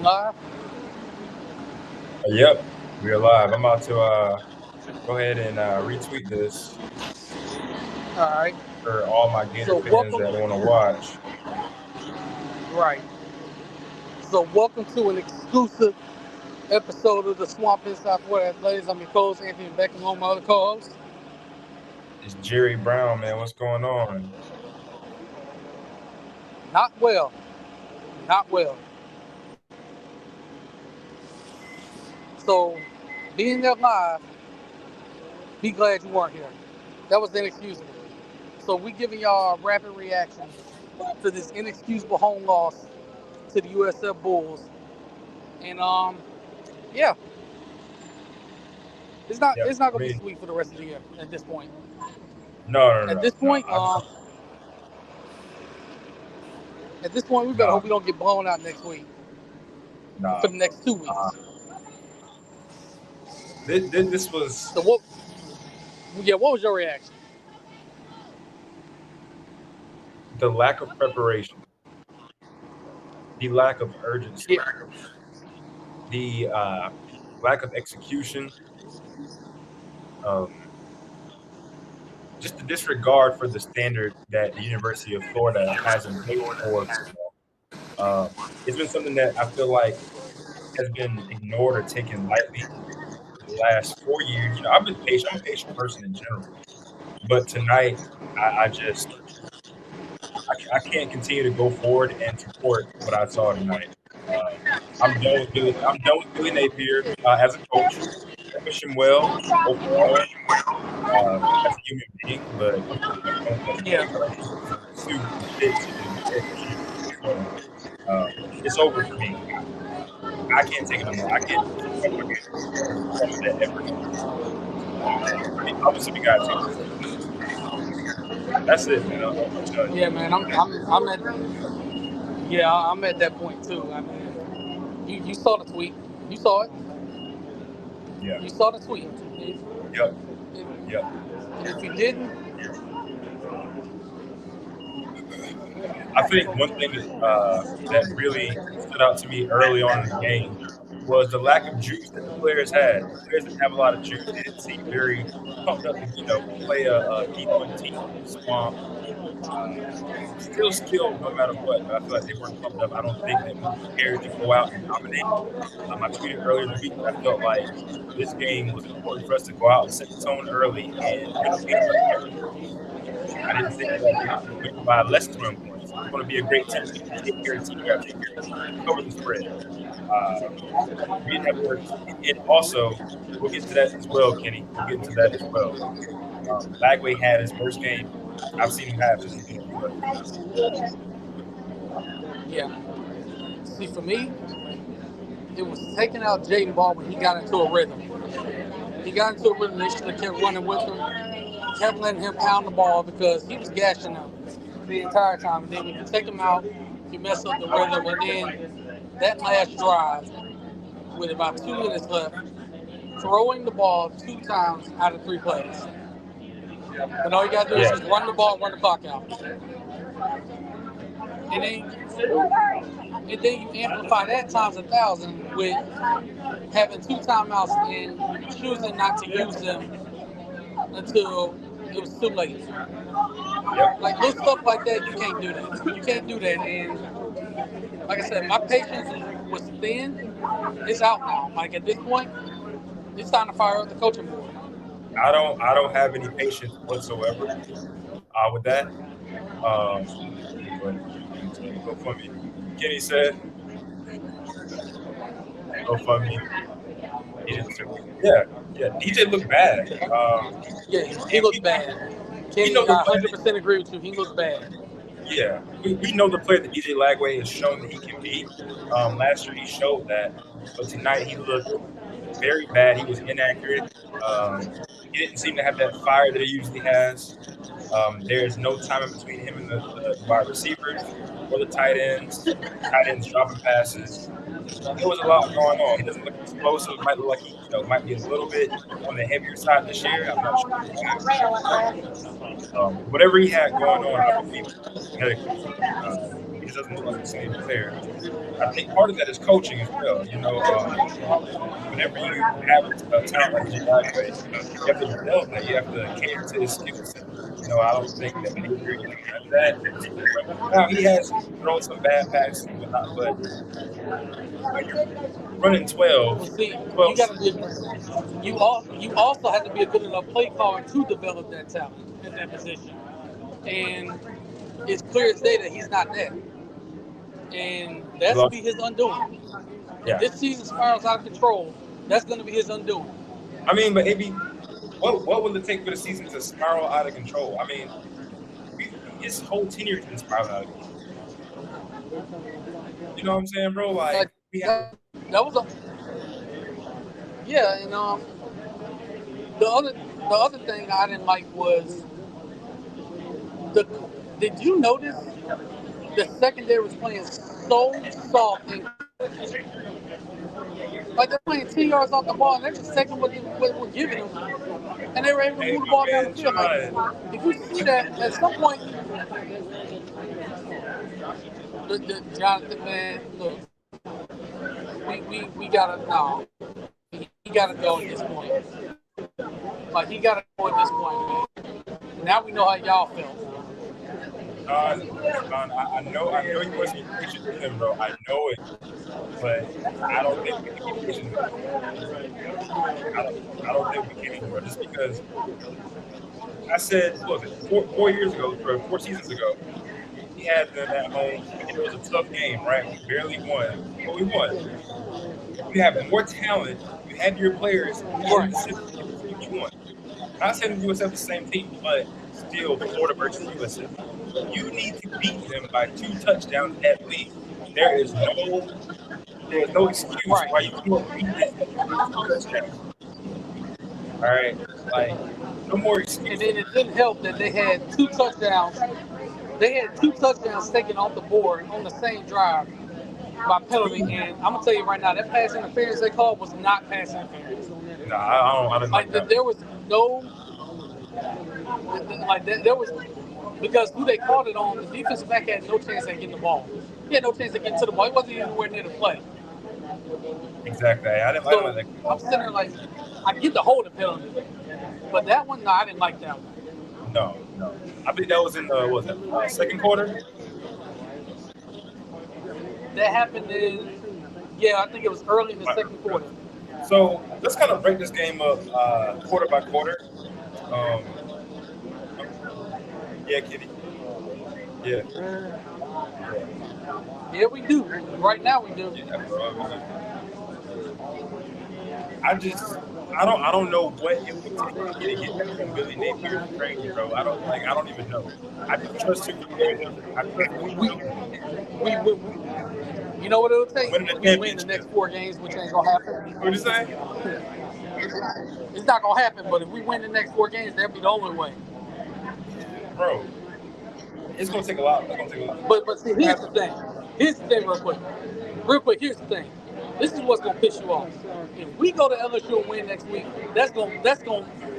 live? Yep, we're live. I'm about to go ahead and retweet this All right. for all my Gator So fans welcome. that want to watch. Right. So welcome to an exclusive episode of the Swamp Inside Florida Athletics. I'm your co-host Anthony Beckham, on my other co-host. It's Jerry Brown, man. What's going on? Not well. Not well. So being there live, be glad you weren't here. That was inexcusable. So we giving y'all a rapid reaction to this inexcusable home loss to the USF Bulls. And yeah, Yeah, it's not I gonna be mean, sweet for the rest of the year at this point. At no, this no. point, we better Nah, hope we don't get blown out next week nah, for the next 2 bro. weeks. This was So what? Yeah, what was your reaction? the lack of preparation, the lack of urgency, Yeah, the lack of execution, um, just the disregard for the standard that the University of Florida has in place for football. It's been something that I feel like has been ignored or taken lightly for the last 4 years. I've been patient. I'm a patient person in general, but tonight I just I can't continue to go forward and support what I saw tonight. I'm done with Billy. I'm done with Billy Napier as a coach. I wish him well overall as a human being, but I'm done with that yeah, coach. I don't think he's fit to head coaching. So it's over for me. I can't take it no more. I can't support my games from that ever again. I mean, obviously we gotta take this team seriously. That's it, man. I'm done. yeah, man. I'm at that point too. I mean, you saw the tweet. You saw it. Yeah. You saw the tweet. Yep. If, Yep. and if you didn't, I think one thing that really stood out to me early on in the game was the lack of juice that the players had. The players didn't have a lot of juice. They didn't seem very pumped up to, play a D1 team in the swamp. Still skilled no matter what, but I feel like they weren't pumped up. I don't think they were prepared to go out and dominate. I tweeted earlier in the week that I felt like this game was important for us to go out and set the tone early and beat them at the tempo. I didn't think that we were going to win by less than 20 points. We're going to be a great team. We can take care of the team. We got to take care of the team. Cover the spread. Uh, we didn't have the urgency. And also, we'll get to that as well, Kenny. We'll get into that as well. Lagway had his worst game I've seen him have since he's been at USF. yeah. See, for me, it was taking out Jaden Ball when he got into a rhythm. He got into a rhythm. They should have kept running with him, kept letting him pound the ball because he was gashing them the entire time. And then when you take him out, you mess up the rhythm. And then that last drive, with about 2 minutes left, throwing the ball 2 times out of 3 plays. And all you got to do is Yeah, just run the ball, run the clock out. And then you amplify that times 1,000 with having 2 timeouts and choosing not to use them until it was too late. yep. Like little stuff like that, you can't do that. You can't do that. And like I said, my patience was thin. It's out now. Like at this point, it's time to fire up the coaching board. I don't have any patience whatsoever with that. Let me go ahead and do the GoFundMe. Kenny said, GoFundMe. DJ looks yeah, yeah. DJ looked bad. Yeah, he And looked bad. we Kenny, know the I player. 100% agree with you. He looked bad. Yeah, we know the player that DJ Lagway has shown that he can be. Last year he showed that, but tonight he looked very bad. He was inaccurate. He didn't seem to have that fire that he usually has. There's no time in between him and the wide receivers or the tight ends. Tight ends dropping passes. There was a lot going on. He doesn't look explosive. Might look like he, might be a little bit on the heavier side this year. I'm not sure why. Whatever he had going on, I believe was medically. just doesn't look like the same player. I think part of that is coaching as well. Whenever you have a talent like J.I., you have to develop that. You have to cater to his skill set. I don't think that Xavier does that. Now he has thrown some bad passes and whatnot, but when you're running 12, Well, see, 12 you got to be. You also have to be a good enough play caller to develop that talent at that position. And it's clear as day that he's not that. And that's going to be his undoing. If this season spirals out of control, that's going to be his undoing. I mean, but what will it take for the season to spiral out of control? I mean, his whole tenure has been spiraling out of control. You know what I'm saying, bro? Like that was a and the other thing I didn't like was did you notice the secondary was playing so soft and like they're playing 10 yards off the ball and they're just taking what we're giving them and they were able to move the ball down the field. Like, if you see that at some point, the Jonathan, man, look, we gotta he gotta go at this point. Like, he gotta go at this point, man. Now we know how y'all feel. I know you want to be patient with him, bro. I know it, but I don't think we can be patient with him. I don't think we can anymore. Just because I said, what was it, 4 seasons ago, he had them at home. It was a tough game, right? We barely won, but we won. You have more talent. You have your players. You won. Not saying USF is the same team, but still Florida versus USF. You need to beat them by 2 touchdowns at least. There's no excuse why you can't beat this team by 2 touchdowns. All right, like no more excuses. And then it didn't help that they had 2 touchdowns. They had 2 touchdowns taken off the board on the same drive by penalty. And I'm gonna tell you right now, that pass interference they called was not pass interference. Nah, I didn't like that. There was no there was because who they called it on, the defensive back had no chance at getting the ball. He had no chance of getting to the ball. He wasn't even anywhere near the play. Exactly. I didn't like that. I'm sitting there like, I get the holding penalty, but that one, no, I didn't like that one. No. I think that was in the second quarter. That happened I think it was early in the second quarter. So let's kind of break this game up quarter by quarter. Yeah, Kitty. Yeah. Yeah, we do. Right now we do. Yeah, bro. I don't know what it would take to get back from Billy Napier's training, bro. I don't even know. I just trust him. You know what it'll take? Win the next 4 games, which ain't gonna happen. What you say? It's not gonna happen, but if we win the next 4 games, that'll be the only way. Bro, it's gonna take a lot. But see, here's the thing. Here's the thing, real quick. Here's the thing. This is what's gonna piss you off. If we go to LSU and win next week, that's gonna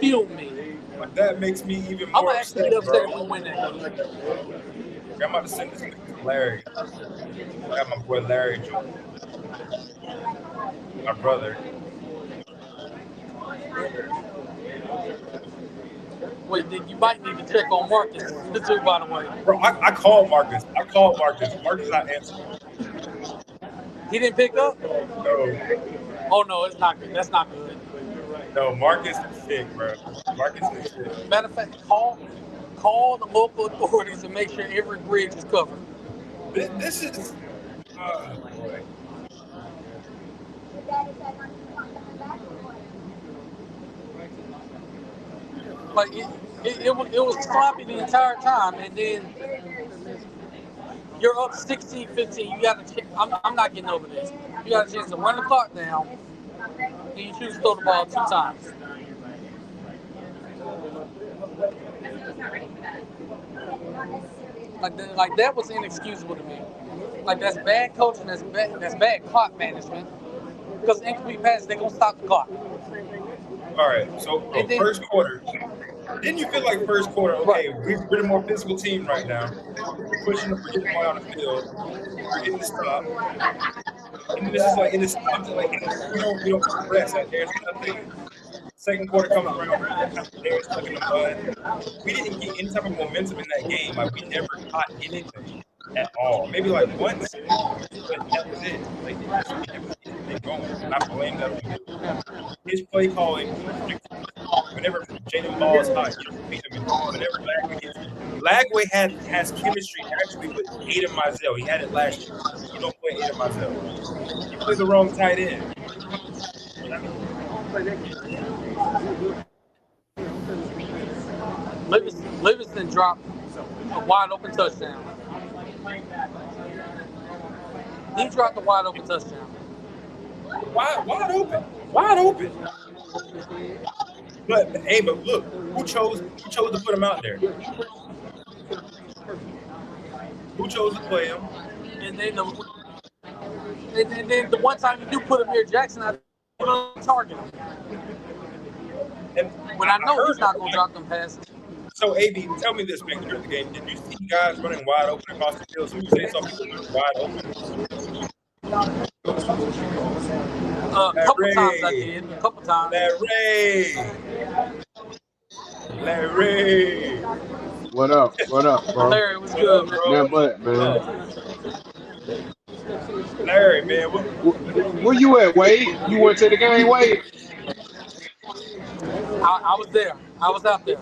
fuel me. But that makes me even more upset. I'm actually upset if we win that game. I'm about to send this to Larry. I got my boy Larry, my brother. Wait, you might need to check on Marcus too, by the way. Bro, I called Marcus. Marcus not answering. He didn't pick up? No. Oh no, it's not good. That's not good. No, Marcus is sick, bro. Marcus is sick. Matter of fact, call the local authorities and make sure every bridge is covered. This is boy. Like it was sloppy the entire time, and then you're up 16-15. You got to. I'm not getting over this. You got a chance to run the clock down, and you choose to throw the ball 2 times. Like that was inexcusable to me. Like, that's bad coaching. That's bad clock management. Because incomplete passes, they're gonna stop the clock. All right. So first quarter, Then you feel like first quarter, Right. okay, we're the more physical team right now. We're pushing, we're getting the ball on the field, we're getting the stop. And then it's just like, and it stops it like, and we don't progress. Like there's nothing. Second quarter comes around, we're still kind of there, stuck in the mud. We didn't get any type of momentum in that game. Like we never caught anything at all. Maybe like once, but that was it. Like it just we never get anything going. And I blame that on Lou. His play calling is ridiculous. Whenever Jaden Ball is hot, you don't feed him anymore. Whenever Lagway gets Lagway has chemistry actually with Aiden Mizell. He had it last year. You don't play Aiden Mizell. You play the wrong tight end. I mean, Livingston dropped a wide open touchdown. He dropped a wide open touchdown. wide open. Wide open. But hey, but look, who chose to put him out there? Who chose to play him? And then the one time you do put him here, Jackson, I don't target him. And when I know he's not going to drop them passes. So, AB, tell me this, man, during the game, did you see guys running wide open across the field? So you say some people running wide open? A couple times I did. A couple times. Larry. What up, bro? Larry, what's good, man? Man, what, man? Larry, man. Where you at, Wade? You went to the game, Wade? I was there. I was out there.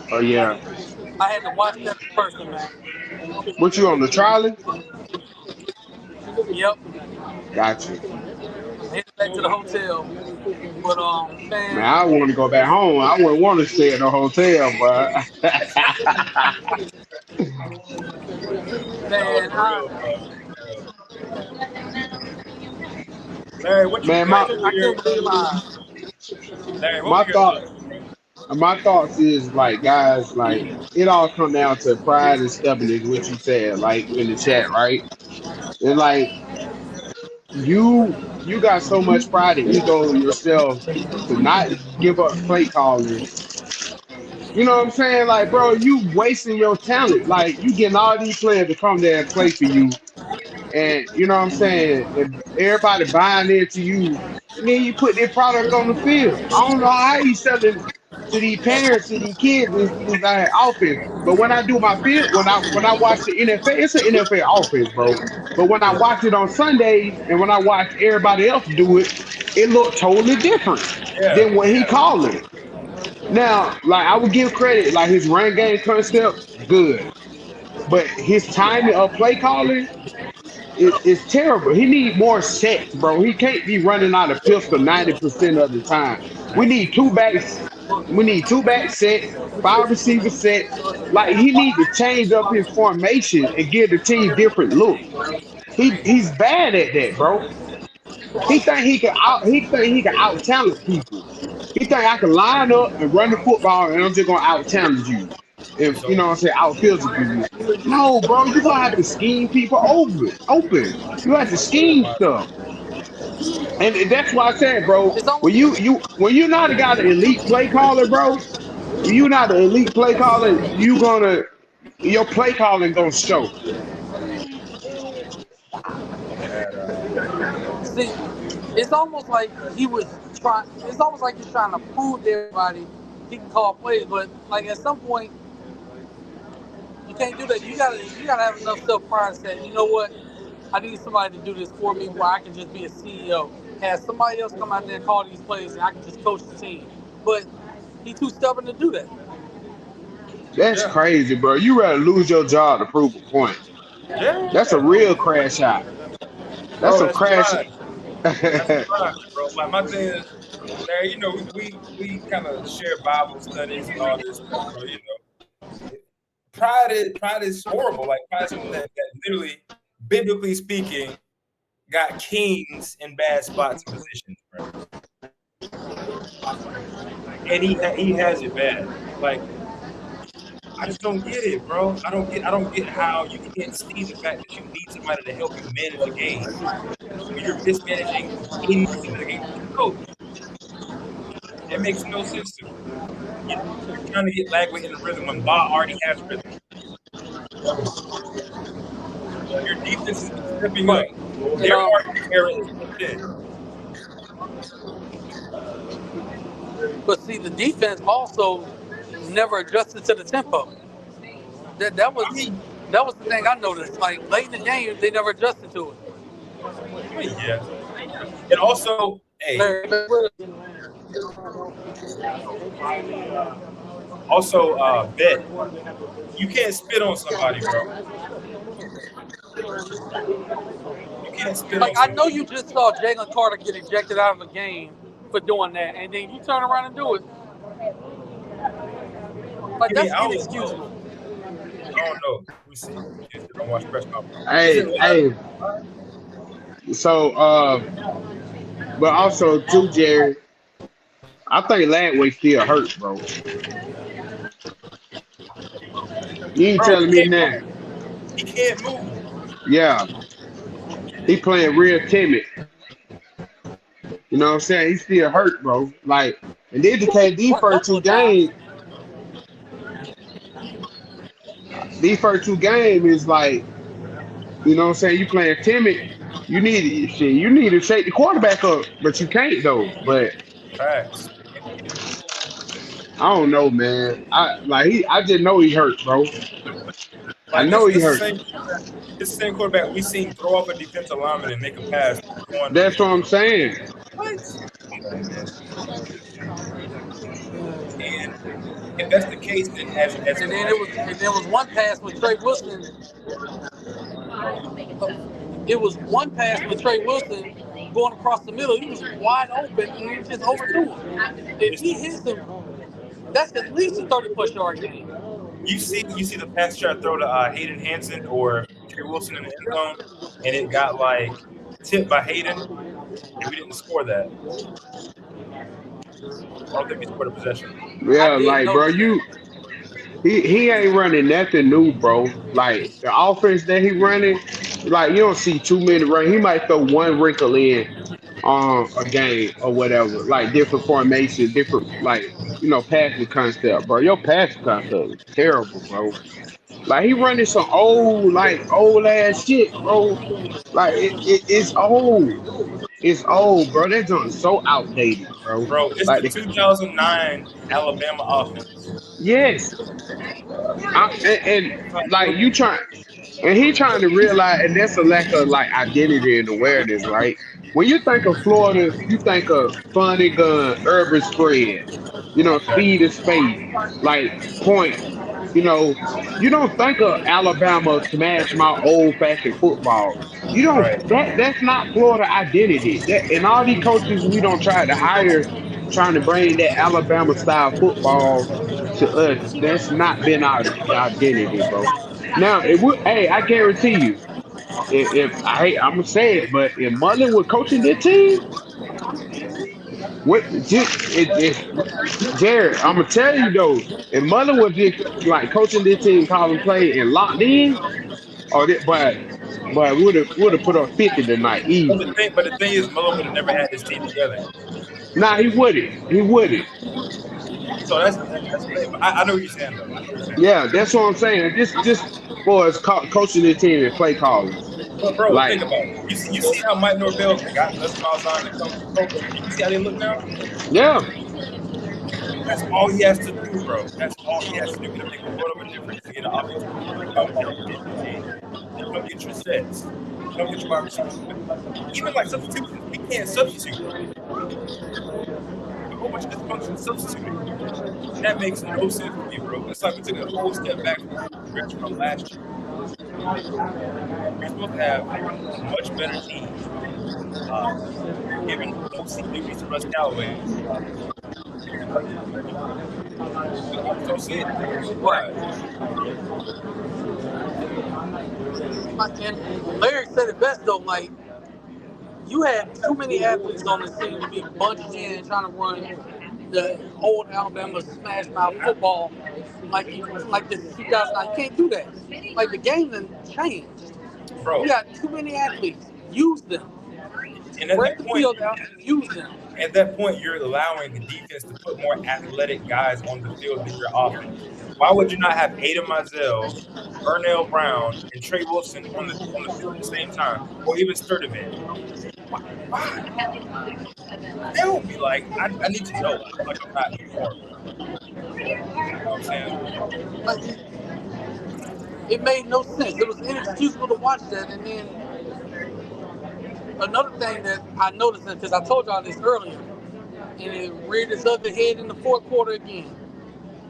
Oh, yeah. I had to watch that in person, man. What, you on the trolley? Yep. Gotcha. I'm heading back to the hotel. But, man, I want to go back home. I wouldn't want to stay in the hotel, but. Man, Larry, what you man, I can't believe Larry, my thoughts is like, guys, like it all come down to pride and stubbornness, what you said, like in the chat, right? And like you got so much pride and ego in yourself to not give up play calling. You know what I'm saying? Like, bro, you wasting your talent. Like, you getting all these players to come there and play for you. And you know what I'm saying? If everybody buying into you, and then you put their product on the field. I don't know how you selling to these parents and these kids this offense. But when I do my field, when I watch the NFL, it's an NFL offense, bro. But when I watch it on Sundays and when I watch everybody else do it, it looked totally different than what he called it. Now, like I would give credit, like his run game concept, good. But his timing of play calling is terrible. He need more sets, bro. He can't be running out of pistol 90% of the time. We need two backs. We need two back sets, 5 receiver sets. Like he need to change up his formation and give the team different look. He's bad at that, bro. He can out talent people. He think I can line up and run the football and I'm just gonna out talent you. If you know what I'm saying, out physical you. No, bro, you're gonna have to scheme people open. You have to scheme stuff. And that's why I said, bro, when you're not a guy the elite play caller, bro, when you're not an elite play caller, your play calling gonna show. See, it's almost like it's almost like he's trying to prove to everybody he can call plays, but like at some point you can't do that. You gotta have enough self-pride to say, you know what, I need somebody to do this for me where I can just be a CEO. Have somebody else come out there and call these plays and I can just coach the team. But he's too stubborn to do that. That's crazy, bro. You rather lose your job to prove a point. Yeah. That's a real crash out. That's a crash. That's pride, bro. Like my thing is, Larry, you know, we kind of share Bible studies and all this stuff, bro. You know, pride is horrible. Like pride is something that literally, biblically speaking, got kings in bad spots and positions, bro. And he has it bad. Like I just don't get it, bro. I don't get how you can't see the fact that you need somebody to help you manage a game. When you're mismanaging any of the game with your coach. It makes no sense to me. you're trying to get Lagway in the rhythm when Ba already has rhythm. Your defense is stepping up. Right. You Their know, market era is built in. but see, the defense also never adjusted to the tempo. That was I mean, the thing I noticed. Like late in the game, they never adjusted to it. yeah. And also, hey, Larry, bet you can't spit on somebody, bro. You can't spit like on I know somebody. you just saw Jalen Carter get ejected out of a game for doing that, and then you turn around and do it. Like I mean, that's I don't know. inexcusable. I don't know. Let me see. Kids that don't watch press conference. Is it Hey, live? hey. So, but also too, Jerry. I think Ladway still hurt, bro. You ain't Bro, telling me now. he can't move. Yeah, he playing real timid. You know what I'm saying? He still hurt, bro. Like, and then the case What, a couple of times. these first two games is like, you know what I'm saying? You playing timid. You need to shake the quarterback up, but you can't though. But Facts. I don't know, man. I just know he hurt, bro. I Like know he this is hurt. the same. This is the same quarterback we seen throw off a defensive lineman and make a pass on. That's what I'm saying. What? Come on, man. And if that's the case, then And then there was one pass with Trey Wilson. It was one pass with Trey Wilson going across the middle. He was wide open and he just overthrew him. If he hits him, that's at least a 30+ yard game. you see the pass try to throw to Hayden Hanson or Trey Wilson in the end zone, and it got like tipped by Hayden, and we didn't score that. I don't think we scored a possession. I Yeah, did like bro, notice that. he ain't running nothing new, bro. Like the offense that he running, like you don't see too many run. He might throw one wrinkle in a game or whatever, like different formation, different passing concept, bro. Your passing concept is terrible, bro. Like he running some old ass shit, bro. Like it's old. It's old, bro. That joint's so outdated, bro. Bro, it's Like the the 2009 Alabama offense. yes, and like Like, you trying, and he trying to realize, and that's a lack of like identity and awareness, right? When you think of Florida, you think of funny gun, urban spread, speed of space, like point. You know, you don't think of Alabama smash my old fashioned football. You don't right. that's not Florida identity. That and all these coaches we don't try to hire, trying to bring that Alabama style football to us. That's not been our identity, bro. Now it would. Hey, I guarantee you, if I hate, I'm gonna say it, but if Mullen was coaching this team, what just Jared, I'm gonna tell you though, if Mullen was just like coaching this team, calling play and locked in, or that, but would have put up 50 tonight, easy. But the thing is, Mullen would have never had this team together. Nah, he wouldn't. He wouldn't. So that's the thing. But I know what you're saying, though. I know what you're saying. Yeah, that's what I'm saying. Just for us coaching this team and play calling, But bro, like think about it. You see how Mike Norvell got Gus Malzahn to come coach. You see how they look now? yeah, That's all he has to do, bro. That's all he has to do to make a world of a difference to get an offensive coordinator to come get the team, come get your sets, come get your wide receivers. Even like substitutions, we can't substitute. A whole bunch of dysfunction substituting. That makes no sense to me, bro. It's like we took a whole step back from progression from last year. We're supposed to have a much better team. You're giving OC duties to Russ Callaway. I just don't see it. Right. And Larry said it best though. Like you had too many athletes on the team to be bunched in trying to run the old Alabama smash mouth football like this 2009. You can't do that. Like the game done changed. Bro, You got too many athletes. Use them. And at spread that the point, field out and use them. at that point, you're allowing the defense to put more athletic guys on the field than your offense. Why would you not have Ada Mizell, Burnell Brown, and Trey Wilson on the field at the same time, or even Sturdivant? Why? Tell me, like I need to know. I feel like I'm not informed. You know what I'm saying? Like, it made no sense. It was inexcusable to watch that. And then another thing that I noticed, because I told y'all this earlier, and it reared its ugly head in the fourth quarter again.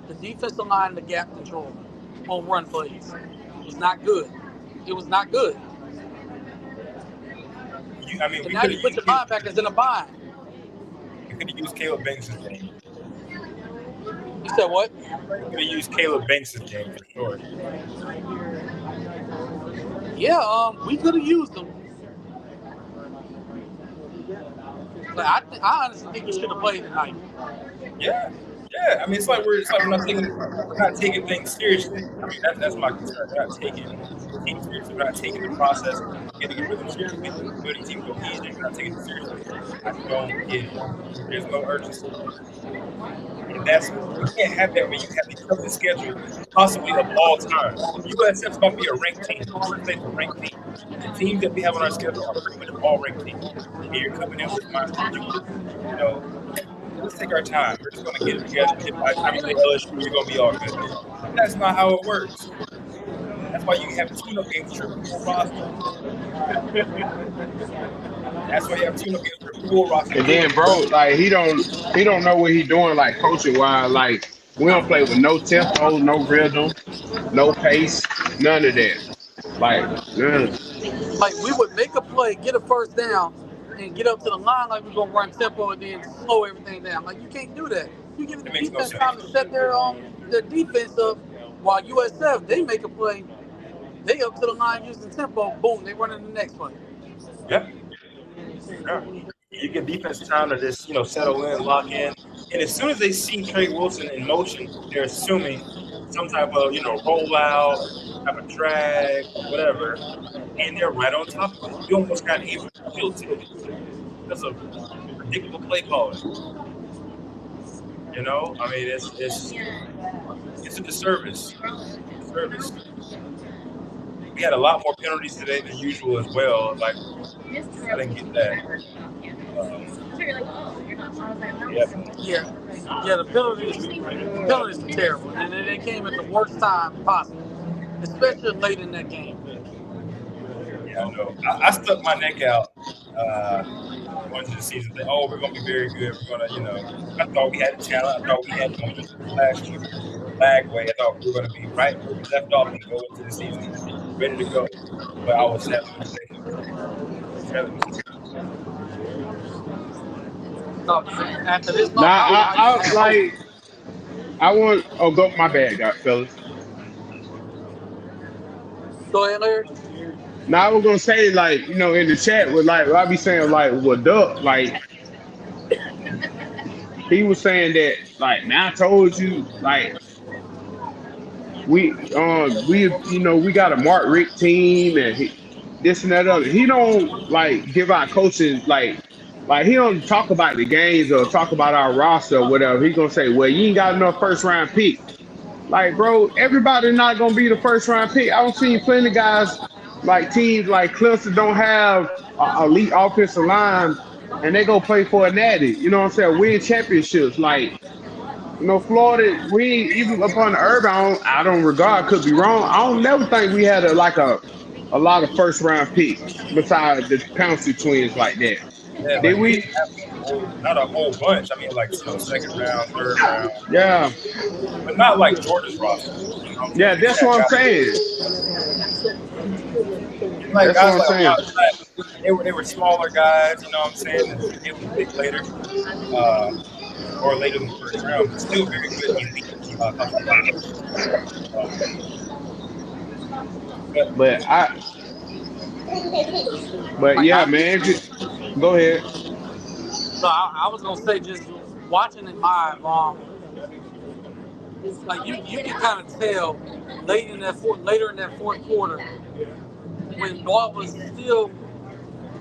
The defensive line, the gap control on run plays was not good. It was not good. I mean, And now you put your linebackers in a bind. We could have used Caleb Banks' game. You said what? We could have used Caleb Banks' game for sure. Yeah, we could have used them. But I honestly think he should have played tonight. Yeah. I mean, it's like we're not taking things seriously. I mean, that's my concern. We're not taking the team seriously. We're not taking the process, getting a rhythm seriously, building team cohesion. We're not taking it seriously. I don't get it. There's no urgency. And you can't have that when you have the toughest schedule possibly of all time. USF's about to be a ranked team. USF's a ranked team. The teams that we have on our schedule are pretty much all ranked teams. And you're coming in with let's take our time. We're just going to get it together. By the time you play LSU, we're going to be all good. That's not how it works. That's why you have tune-up games with your full roster. That's why you have tune-up games with your full roster. And then, bro, like he don't know what he doing, like coaching wise. Like we don't play with no tempo, no rhythm, no pace, none of that. Like none. Like, we would make a play, get a first down, and get up to the line like we're going to run tempo and then slow everything down. Like, you can't do that. You give the defense time to set their defense up, while USF, they make a play, they up to the line using tempo, boom, they run in the next play. Yeah. You give defense time to just, settle in, lock in. And as soon as they see Trey Wilson in motion, they're assuming some type of, rollout, type of drag, whatever. And they're right on top of it. You almost got a field tilt. That's a predictable play calling. I mean, it's a disservice. We had a lot more penalties today than usual as well. Like, I didn't get that. Yeah, the penalties are terrible. And they came at the worst time possible, especially late in that game. Yeah, I know. I stuck my neck out going into the season. That, we're going to be very good. We're going to, I thought we had the talent. I thought we had momentum last year. Lag way. I thought we were going to be right where we left off and go into the season ready to go. But I was sadly mistaken. After this, I want. Oh, go. My bad, fellas. Go ahead, Larry. Now I was gonna say, like, in the chat with I be saying what up, like he was saying that, like, man, I told you, like, we we got a Mark Rick team and this and that other. He don't give out coaching he don't talk about the games or talk about our roster or whatever. He gonna say, well, you ain't got enough first round pick. Like, bro, everybody not gonna be the first round pick. I don't see plenty of guys like teams like Clemson don't have elite offensive line and they go play for a natty. You know what I'm saying? Win championships. Like, Florida, we even up on the urban, I don't regard, could be wrong. I don't never think we had a lot of first round picks besides the Pouncey twins like that. Yeah, Did we? Not a whole bunch. I mean, second round, third round. Yeah. But not like Georgia's roster. Yeah, that's what I'm saying. Like, that's what I'm saying. They were smaller guys, you know what I'm saying? And they would pick later. Or later than the first round, but still very good elite. But yeah, man. Go ahead. So I was gonna say, just watching it live, like you can kind of tell later in that fourth quarter when ball was still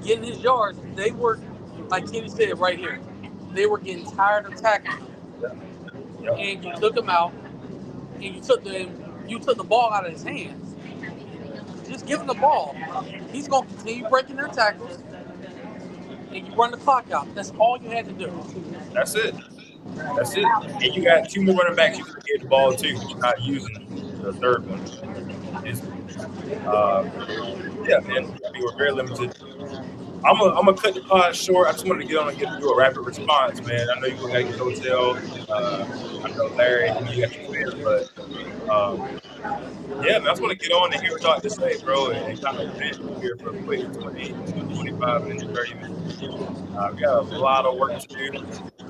getting his yards, they were, like Kenny said right here, they were getting tired of tackling him. Yep. And you took him out, and you took the ball out of his hands. Just give him the ball. He's going to continue breaking their tackles, and you run the clock out. That's all you had to do. That's it. That's it. And you got two more running backs you can get the ball to, but you're not using the third one. Yeah, man. I mean, we're very limited. I'm gonna cut the pod short. I just wanted to get on and do a rapid response, man. I know you got your hotel. I know Larry, you got your fare, but yeah, man. I just want to get on and hear what y'all have to say, bro, and kind of vent here for a quick 20, 25 minutes, 30 minutes. We got a lot of work to do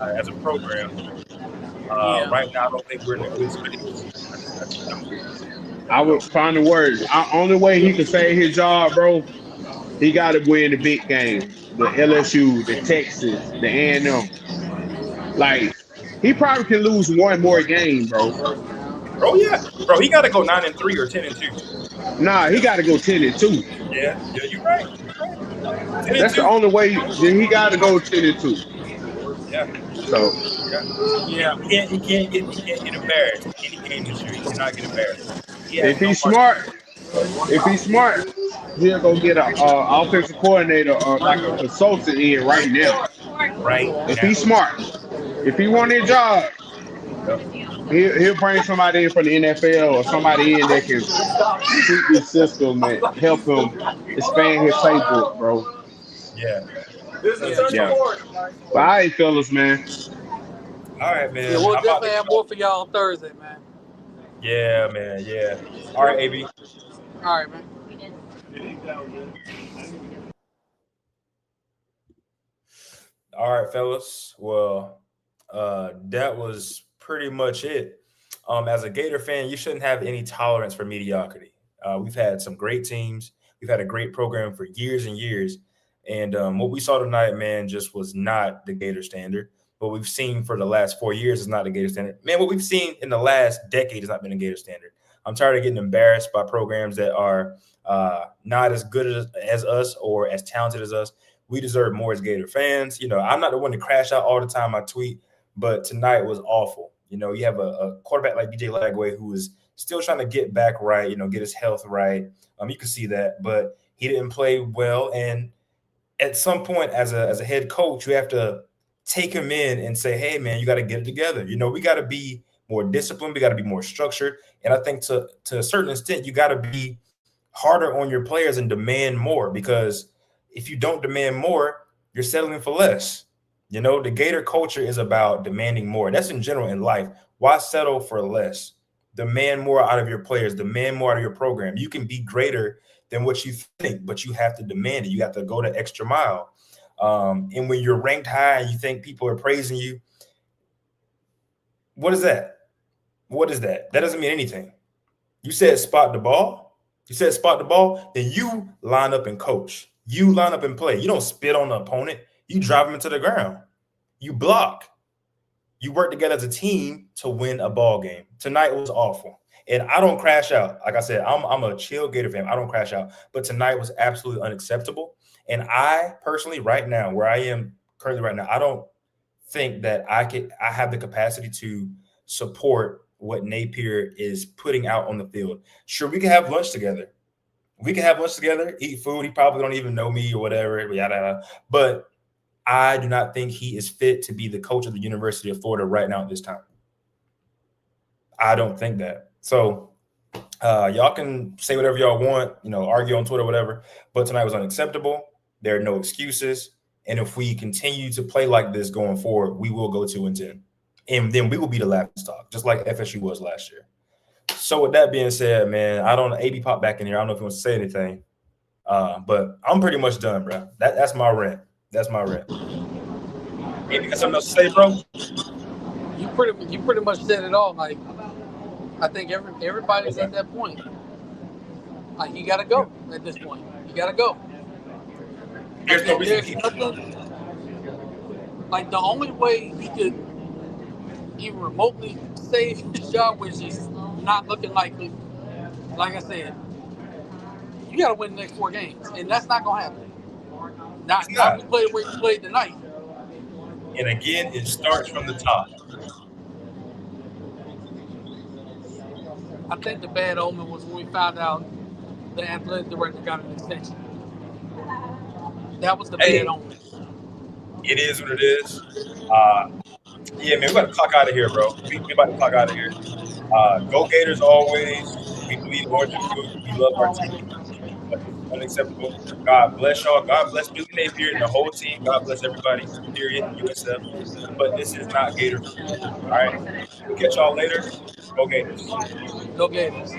as a program. Right now, I don't think we're in a good space. I would find the words. Only way he could save his job, bro, he got to win the big game. The LSU, the Texas, the A&M. Like, he probably can lose one more game, bro. Oh yeah, bro, he got to go 9-3 or 10-2. Nah, he got to go 10-2. Yeah, you're right. That's the only way. He got to go 10-2. Yeah. So. Yeah. He can't get embarrassed in any game this year. He cannot get embarrassed. If he's smart, he'll go get an offensive coordinator or like a consultant in right now. Right. If he's smart, if he want his job, he'll bring somebody in from the NFL or somebody in that can tweak his system and help him expand his playbook, bro. Yeah. Yeah. But all right, fellas, man. All right, man. Yeah, we'll definitely have more for y'all on Thursday, man. Yeah, man. Yeah. All right, AB. All right, man. All right, fellas. Well, that was pretty much it. As a Gator fan, you shouldn't have any tolerance for mediocrity. We've had some great teams. We've had a great program for years and years. And what we saw tonight, man, just was not the Gator standard. What we've seen for the last 4 years is not the Gator standard. Man, what we've seen in the last decade has not been a Gator standard. I'm tired of getting embarrassed by programs that are not as good as us or as talented as us. We deserve more as Gator fans. You know, I'm not the one to crash out all the time. I tweet, but tonight was awful. You know, you have a quarterback like DJ Lagway who is still trying to get back right, you know, get his health right. You can see that, but he didn't play well. And at some point, as a head coach, you have to take him in and say, hey, man, you got to get it together. You know, we got to be more disciplined. We got to be more structured. And I think to a certain extent, you got to be harder on your players and demand more, because if you don't demand more, you're settling for less. You know, the Gator culture is about demanding more. That's in general in life. Why settle for less? Demand more out of your players. Demand more out of your program. You can be greater than what you think, but you have to demand it. You have to go the extra mile. And when you're ranked high and you think people are praising you, what is that? What is that? That doesn't mean anything. You said spot the ball. You said spot the ball. Then you line up and coach. You line up and play. You don't spit on the opponent. You drive them into the ground. You block. You work together as a team to win a ball game. Tonight was awful. And I don't crash out. Like I said, I'm a chill Gator fan. I don't crash out. But tonight was absolutely unacceptable. And I personally, right now, where I am currently right now, I don't think that I have the capacity to support what Napier is putting out on the field. Sure, we can have lunch together. We can have lunch together, eat food. He probably don't even know me or whatever, yada, yada. But I do not think he is fit to be the coach of the University of Florida right now at this time. I don't think that. So y'all can say whatever y'all want, you know, argue on Twitter, whatever. But tonight was unacceptable. There are no excuses. And if we continue to play like this going forward, we will go 2-10. And then we will be the laughing stock, just like FSU was last year. So with that being said, man, AB popped back in here. I don't know if he wants to say anything. But I'm pretty much done, bro. That's my rant. That's my rant. AB got something else to say, bro? You pretty much said it all. Like, I think everybody's at that point. Like, you got to go at this point. You got to go. There's no reason. Nothing, like, the only way he could even remotely save his job, which is not looking likely, like I said, you got to win the next 4 games, and that's not going to happen. It's Not not. if we played the way we played tonight. And again, it starts from the top. I think the bad omen was when we found out the athletic director got an extension. That was the bad Hey, omen. it is what it is. Yeah, man, we about to clock out of here, bro. We about to clock out of here. Go Gators always. We bleed orange and blue. We love our team. But this is unacceptable. God bless y'all. God bless Billy Napier and the whole team. God bless everybody, period, USF. But this is not Gator football. All right? We'll catch y'all later. Go Gators. Go Gators.